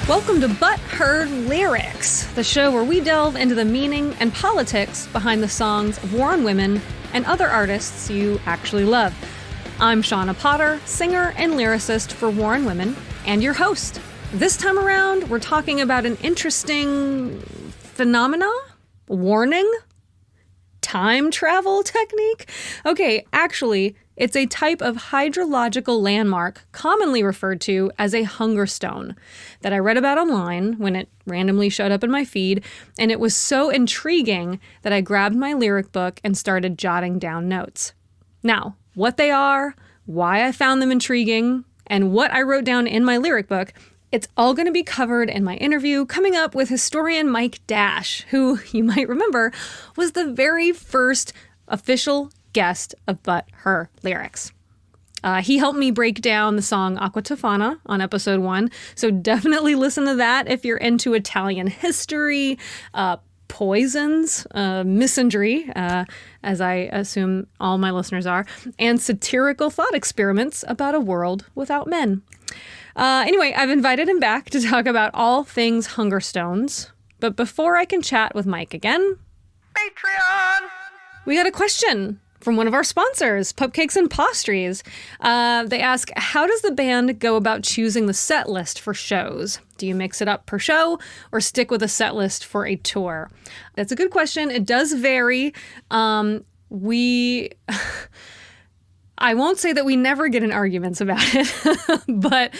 Welcome to But Heard Lyrics, the show where we delve into the meaning and politics behind the songs of war on women and other artists you actually love. I'm Shawna Potter, singer and lyricist for War on Women, and your host. This time around, we're talking about an interesting phenomena? Warning? Time travel technique? Okay, actually, it's a type of hydrological landmark commonly referred to as a hunger stone that I read about online when it randomly showed up in my feed, and it was so intriguing that I grabbed my lyric book and started jotting down notes. Now, what they are, why I found them intriguing, and what I wrote down in my lyric book, it's all going to be covered in my interview coming up with historian Mike Dash, who, you might remember, was the very first official guest of But Her Lyrics. He helped me break down the song Acqua Tofana on episode 1, so definitely listen to that if you're into Italian history, poisons, misandry, as I assume all my listeners are, and satirical thought experiments about a world without men. Anyway, I've invited him back to talk about all things hunger stones. But before I can chat with Mike again, Patreon! We got a question from one of our sponsors, Pupcakes and Pastries. They ask, how does the band go about choosing the set list for shows? Do you mix it up per show or stick with a set list for a tour? That's a good question. It does vary. I won't say that we never get in arguments about it, but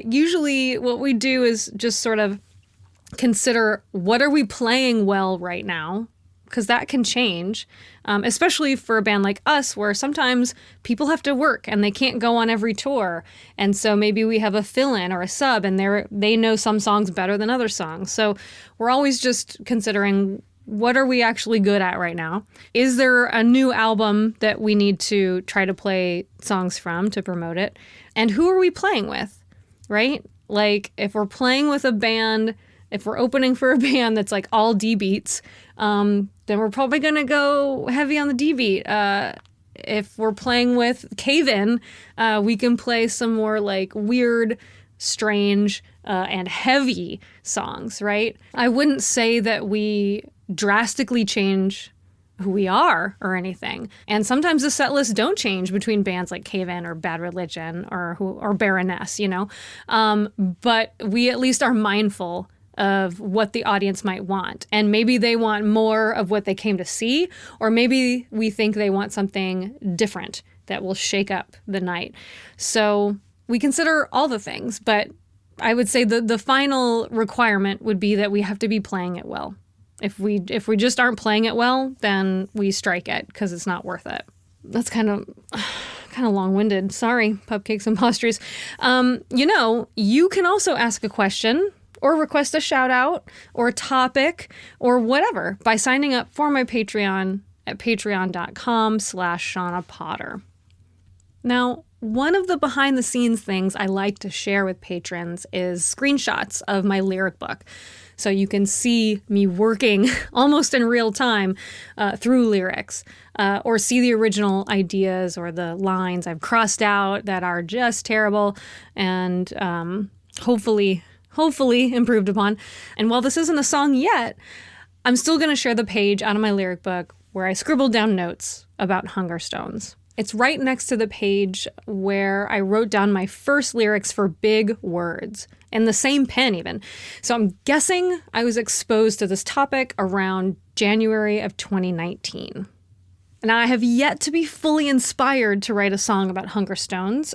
usually what we do is just sort of consider what are we playing well right now, because that can change, especially for a band like us where sometimes people have to work and they can't go on every tour. And so maybe we have a fill-in or a sub and they know some songs better than other songs. So we're always just considering, what are we actually good at right now? Is there a new album that we need to try to play songs from to promote it? And who are we playing with, right? Like, if we're playing with a band, if we're opening for a band that's like all D beats, then we're probably going to go heavy on the D beat. If we're playing with Cave In, we can play some more like weird, strange, and heavy songs, right? I wouldn't say that we drastically change who we are or anything. And sometimes the set lists don't change between bands like Cave In or Bad Religion or Baroness, you know? But we at least are mindful of what the audience might want. And maybe they want more of what they came to see, or maybe we think they want something different that will shake up the night. So we consider all the things, but I would say the final requirement would be that we have to be playing it well. If we just aren't playing it well, then we strike it because it's not worth it. That's kind of long-winded. Sorry, Pupcakes and Pastries. You can also ask a question or request a shout out or a topic or whatever by signing up for my Patreon at patreon.com/Shawna Potter. Now, one of the behind the scenes things I like to share with patrons is screenshots of my lyric book. So you can see me working almost in real time through lyrics, or see the original ideas or the lines I've crossed out that are just terrible and hopefully improved upon. And while this isn't a song yet, I'm still going to share the page out of my lyric book where I scribbled down notes about hunger stones. It's right next to the page where I wrote down my first lyrics for Big Words, in the same pen even. So I'm guessing I was exposed to this topic around January of 2019. And I have yet to be fully inspired to write a song about hunger stones.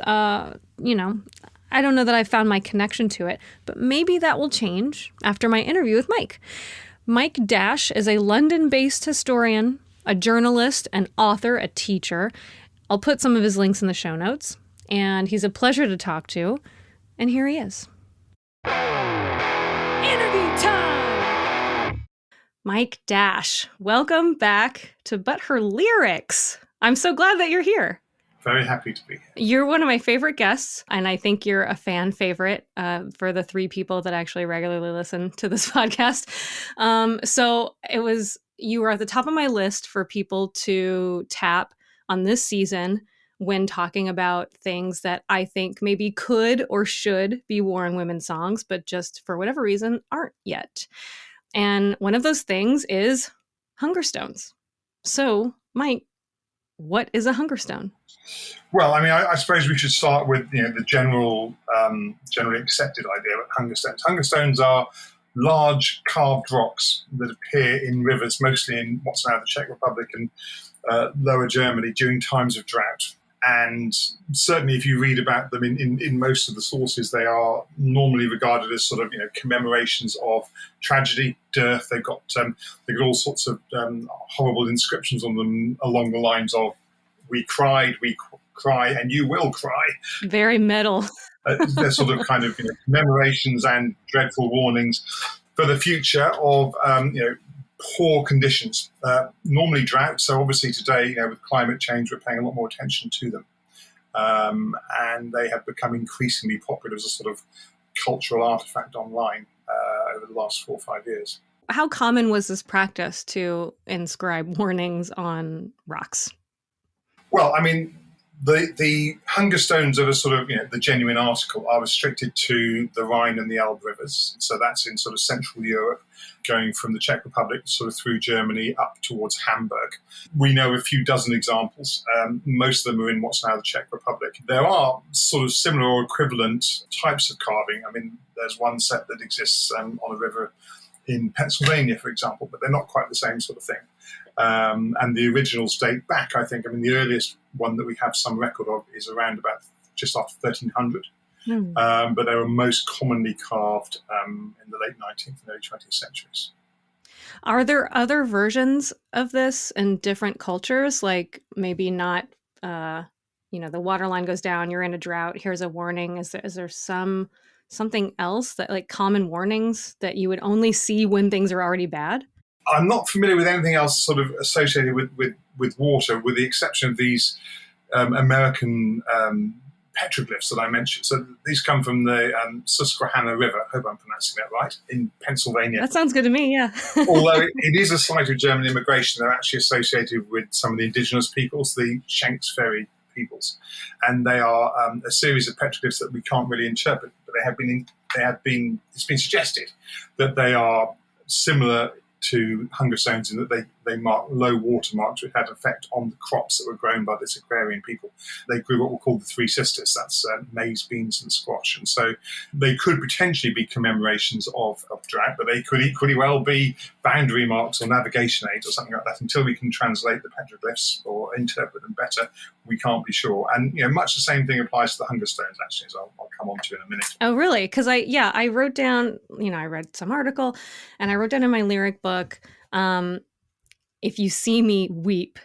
I don't know that I found my connection to it, but maybe that will change after my interview with Mike. Mike Dash is a London-based historian, a journalist, an author, a teacher. I'll put some of his links in the show notes, and he's a pleasure to talk to. And here he is. Interview time! Mike Dash, welcome back to But Her Lyrics. I'm so glad that you're here. Very happy to be here. You're one of my favorite guests, and I think you're a fan favorite for the 3 people that actually regularly listen to this podcast. So you were at the top of my list for people to tap on this season when talking about things that I think maybe could or should be worn women's songs, but just for whatever reason aren't yet. And one of those things is hunger stones. So, Mike, what is a hunger stone? Well, I mean, I suppose we should start with the generally accepted idea of hunger stones. Hunger stones are large carved rocks that appear in rivers, mostly in what's now the Czech Republic and Lower Germany during times of drought. And certainly, if you read about them in most of the sources, they are normally regarded as sort of commemorations of tragedy, dearth. They've got all sorts of horrible inscriptions on them along the lines of "We cried, we cry, and you will cry." Very metal. They're sort of kind of commemorations and dreadful warnings for the future of poor conditions, normally drought. So obviously today, with climate change, we're paying a lot more attention to them. And they have become increasingly popular as a sort of cultural artifact online over the last 4 or 5 years. How common was this practice to inscribe warnings on rocks? Well, I mean, the hunger stones that are sort of, the genuine article are restricted to the Rhine and the Elbe rivers. So that's in sort of Central Europe, going from the Czech Republic sort of through Germany up towards Hamburg. We know a few dozen examples. Most of them are in what's now the Czech Republic. There are sort of similar or equivalent types of carving. I mean, there's one set that exists on a river in Pennsylvania, for example, but they're not quite the same sort of thing. And the originals date back, I think. I mean, the earliest one that we have some record of is around about just after 1300. But they were most commonly carved in the late 19th and early 20th centuries. Are there other versions of this in different cultures? Like maybe not, the water line goes down, you're in a drought, here's a warning. Is there something else that like common warnings that you would only see when things are already bad? I'm not familiar with anything else sort of associated with water, with the exception of these American petroglyphs that I mentioned. So these come from the Susquehanna River. I hope I'm pronouncing that right, in Pennsylvania. That sounds good to me, yeah. Although it is a site of German immigration, they're actually associated with some of the indigenous peoples, the Shanks Ferry peoples. And they are a series of petroglyphs that we can't really interpret, but it's been suggested that they are similar to hunger stones in that they mark low water marks which had an effect on the crops that were grown by this agrarian people. They grew what were called the Three Sisters, that's maize, beans and squash. And so they could potentially be commemorations of drought, but they could equally well be boundary marks or navigation aids or something like that. Until we can translate the petroglyphs or interpret them better, we can't be sure. And much the same thing applies to the hunger stones, actually, as I'll come on to in a minute. Oh, really? Because I wrote down, I read some article and I wrote down in my lyric book, if you see me weep,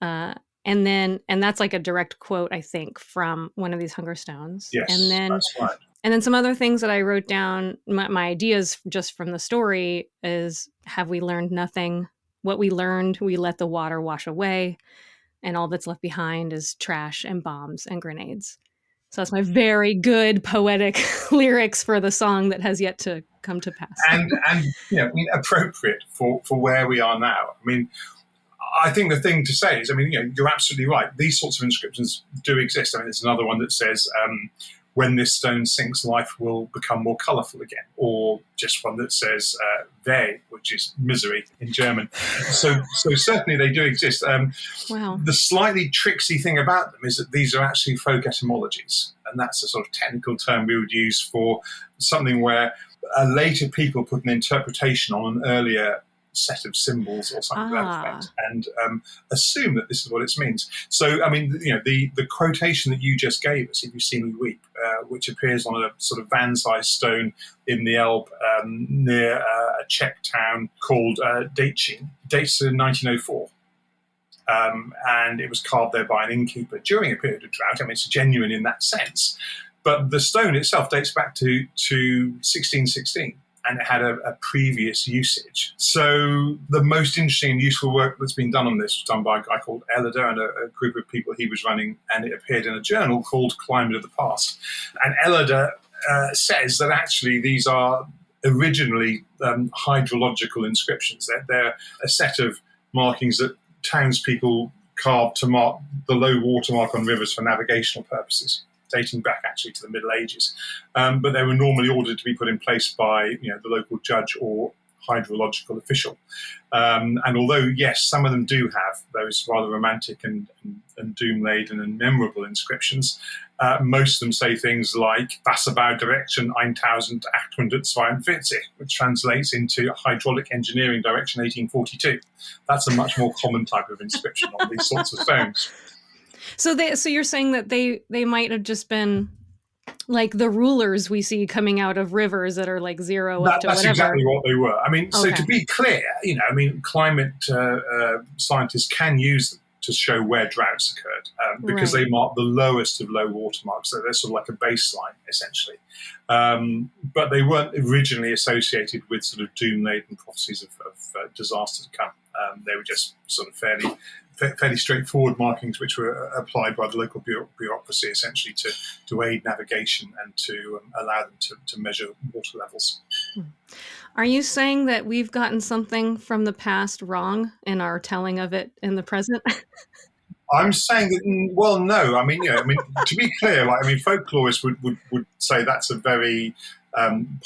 and that's like a direct quote, I think, from one of these hunger stones. Yes, and then that's right. And then some other things that I wrote down, my ideas just from the story is, have we learned nothing? What we learned, we let the water wash away, and all that's left behind is trash and bombs and grenades. So that's my very good poetic lyrics for the song that has yet to come to pass. And appropriate for where we are now. I mean, I think the thing to say is, you're absolutely right. These sorts of inscriptions do exist. There's another one that says, when this stone sinks, life will become more colourful again. Or just one that says, Weh, which is misery in German. So certainly they do exist. Wow. The slightly tricksy thing about them is that these are actually folk etymologies. And that's a sort of technical term we would use for something where later people put an interpretation on an earlier set of symbols or something to that effect, and assume that this is what it means. So, the quotation that you just gave us, "If you see me weep," which appears on a sort of van-sized stone in the Elbe near a Czech town called Děčín, dates to 1904. And it was carved there by an innkeeper during a period of drought. It's genuine in that sense. But the stone itself dates back to 1616. And it had a previous usage. So the most interesting and useful work that's been done on this was done by a guy called Elder and a group of people he was running, and it appeared in a journal called Climate of the Past. And Elder says that actually these are originally hydrological inscriptions. They're a set of markings that townspeople carved to mark the low water mark on rivers for navigational purposes, dating back actually to the Middle Ages. But they were normally ordered to be put in place by the local judge or hydrological official. And although, yes, some of them do have those rather romantic and doom-laden and memorable inscriptions, most of them say things like Wasserbau Direction 1842, which translates into Hydraulic Engineering Direction 1842. That's a much more common type of inscription on these sorts of stones. So you're saying that they might have just been like the rulers we see coming out of rivers that are like zero up to that's whatever. Exactly what they were. I mean, Okay. So to be clear, climate scientists can use them to show where droughts occurred because Right. they mark the lowest of low water marks. So they're sort of like a baseline, essentially. But they weren't originally associated with sort of doom-laden prophecies of disaster to come. They were just sort of fairly straightforward markings which were applied by the local bureaucracy essentially to aid navigation and to allow them to measure water levels. Are you saying that we've gotten something from the past wrong in our telling of it in the present? I'm saying that, well, no. I mean, to be clear, folklorists would say that's a very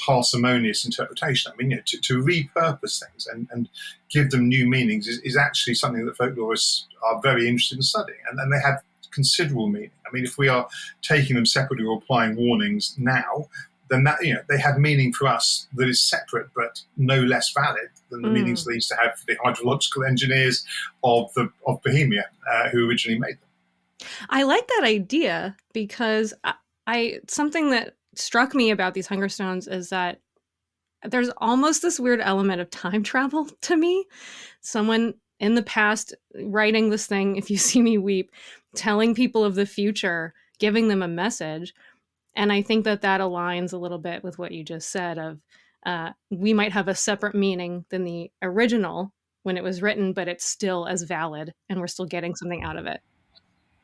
parsimonious interpretation. I mean, to repurpose things and give them new meanings is actually something that folklorists are very interested in studying, and they have considerable meaning. I mean, if we are taking them separately or applying warnings now, then that they have meaning for us that is separate but no less valid than the meanings they used to have for the hydrological engineers of Bohemia who originally made them. I like that idea because I something that struck me about these hunger stones is that there's almost this weird element of time travel to me. Someone in the past writing this thing, if you see me weep, telling people of the future, giving them a message. And I think that aligns a little bit with what you just said of we might have a separate meaning than the original when it was written, but it's still as valid and we're still getting something out of it.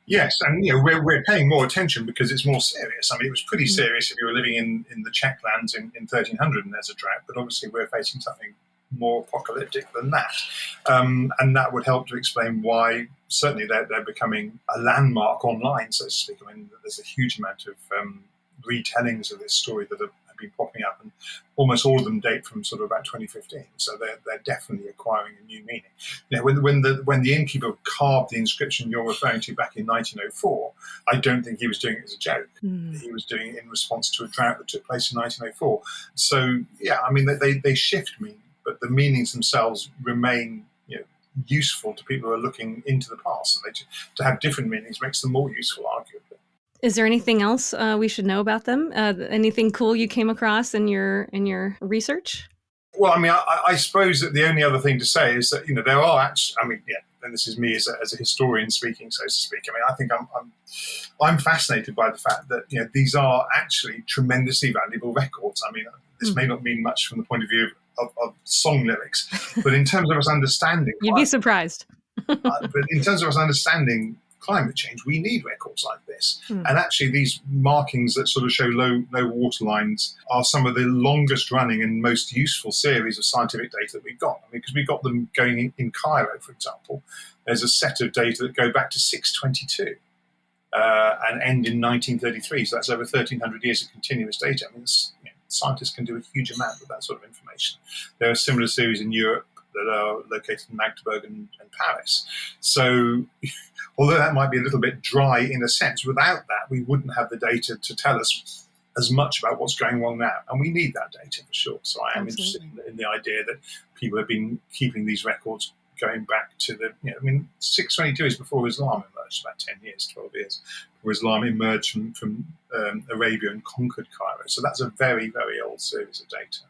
Yes, and we're paying more attention because it's more serious. I mean, it was pretty serious if you were living in the Czech lands in 1300 and there's a drought, but obviously we're facing something more apocalyptic than that. And that would help to explain why certainly they're becoming a landmark online, so to speak. I mean, there's a huge amount of retellings of this story that have been popping up, and almost all of them date from sort of about 2015. So they're definitely acquiring a new meaning. When the innkeeper carved the inscription you're referring to back in 1904, I don't think he was doing it as a joke. He was doing it in response to a drought that took place in 1904. So yeah, I mean they shift meaning, but the meanings themselves remain useful to people who are looking into the past. And to have different meanings makes them more useful, arguably. Is there anything else we should know about them? Anything cool you came across in your research? Well, I mean, I suppose that the only other thing to say is that there are actually. I mean, and this is me as a historian speaking, so to speak. I mean, I think I'm fascinated by the fact that these are actually tremendously valuable records. I mean, this may not mean much from the point of view of song lyrics, but in terms of us understanding, you'd be surprised. But in terms of us understanding climate change, we need records like this. And actually these markings that sort of show low water lines are some of the longest running and most useful series of scientific data that we've got. I mean, because we got them going in Cairo, for example. There's a set of data that go back to 622 and end in 1933. So that's over 1,300 years of continuous data. I mean, scientists can do a huge amount with that sort of information. There are similar series in Europe that are located in Magdeburg and Paris. So although that might be a little bit dry in a sense, without that, we wouldn't have the data to tell us as much about what's going on now. And we need that data for sure. So I am interested in the idea that people have been keeping these records going back to 622 is before Islam emerged, about 10 years, 12 years before Islam emerged from Arabia and conquered Cairo. So that's a very, very old series of data.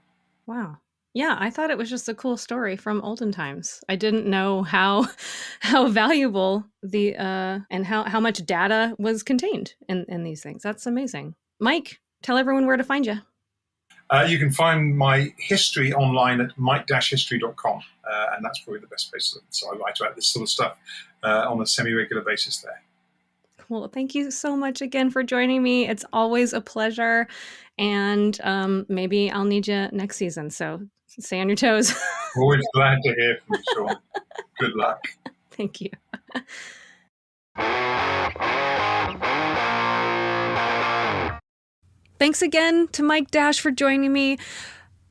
Wow. Yeah, I thought it was just a cool story from olden times. I didn't know how valuable the and how much data was contained in these things. That's amazing. Mike, tell everyone where to find you. You can find my history online at mike-history.com, and that's probably the best place. So I write about this sort of stuff on a semi-regular basis there. Well, thank you so much again for joining me. It's always a pleasure, and maybe I'll need you next season. So stay on your toes. Always glad to hear from you, Sean. Good luck. Thank you. Thanks again to Mike Dash for joining me.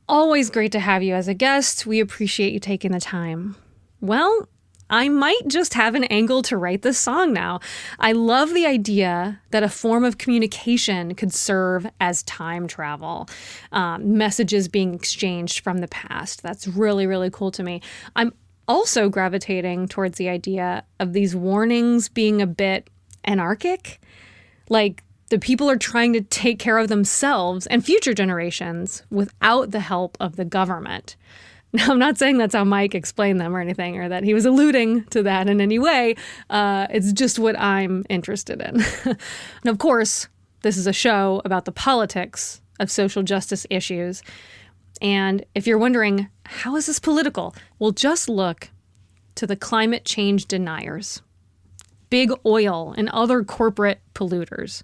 Always great to have you as a guest. We appreciate you taking the time. Well, I might just have an angle to write this song now. I love the idea that a form of communication could serve as time travel, messages being exchanged from the past. That's really, really cool to me. I'm also gravitating towards the idea of these warnings being a bit anarchic, like the people are trying to take care of themselves and future generations without the help of the government. Now, I'm not saying that's how Mike explained them or anything, or that he was alluding to that in any way. It's just what I'm interested in. And of course, this is a show about the politics of social justice issues. And if you're wondering, how is this political? Well, just look to the climate change deniers, big oil and other corporate polluters,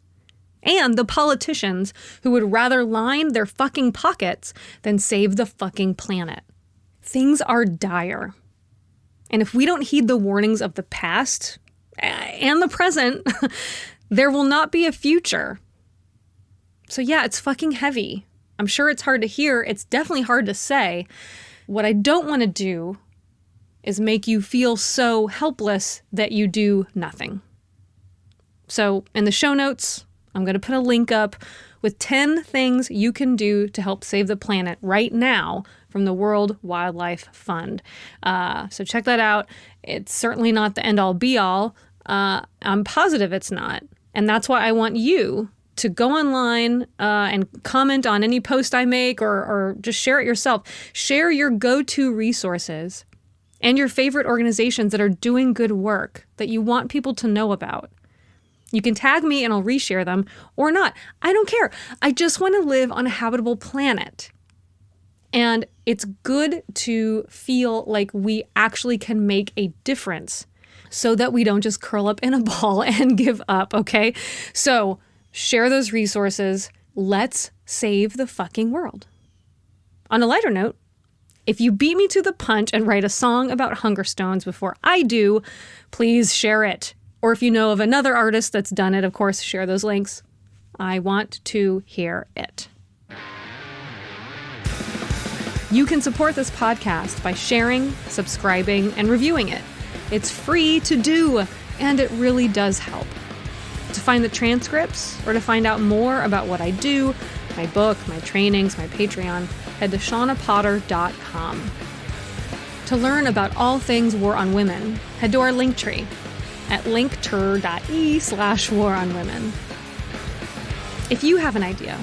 and the politicians who would rather line their fucking pockets than save the fucking planet. Things are dire. And if we don't heed the warnings of the past and the present, there will not be a future. So yeah, it's fucking heavy. I'm sure it's hard to hear. It's definitely hard to say. What I don't want to do is make you feel so helpless that you do nothing. So in the show notes, I'm going to put a link up with 10 things you can do to help save the planet right now from the World Wildlife Fund. So check that out. It's certainly not the end-all be-all. I'm positive it's not. And that's why I want you to go online and comment on any post I make, or just share it yourself. Share your go-to resources and your favorite organizations that are doing good work that you want people to know about. You can tag me and I'll reshare them, or not. I don't care. I just want to live on a habitable planet. And it's good to feel like we actually can make a difference so that we don't just curl up in a ball and give up, okay? So share those resources. Let's save the fucking world. On a lighter note, if you beat me to the punch and write a song about hunger stones before I do, please share it. Or if you know of another artist that's done it, of course, share those links. I want to hear it. You can support this podcast by sharing, subscribing, and reviewing it. It's free to do, and it really does help. To find the transcripts or to find out more about what I do, my book, my trainings, my Patreon, head to shawnapotter.com. To learn about all things War on Women, head to our Linktree at linktree.ee/waronwomen. If you have an idea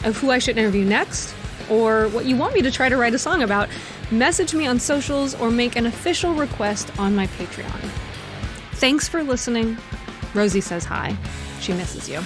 of who I should interview next, or what you want me to try to write a song about, message me on socials or make an official request on my Patreon. Thanks for listening. Rosie says hi. She misses you.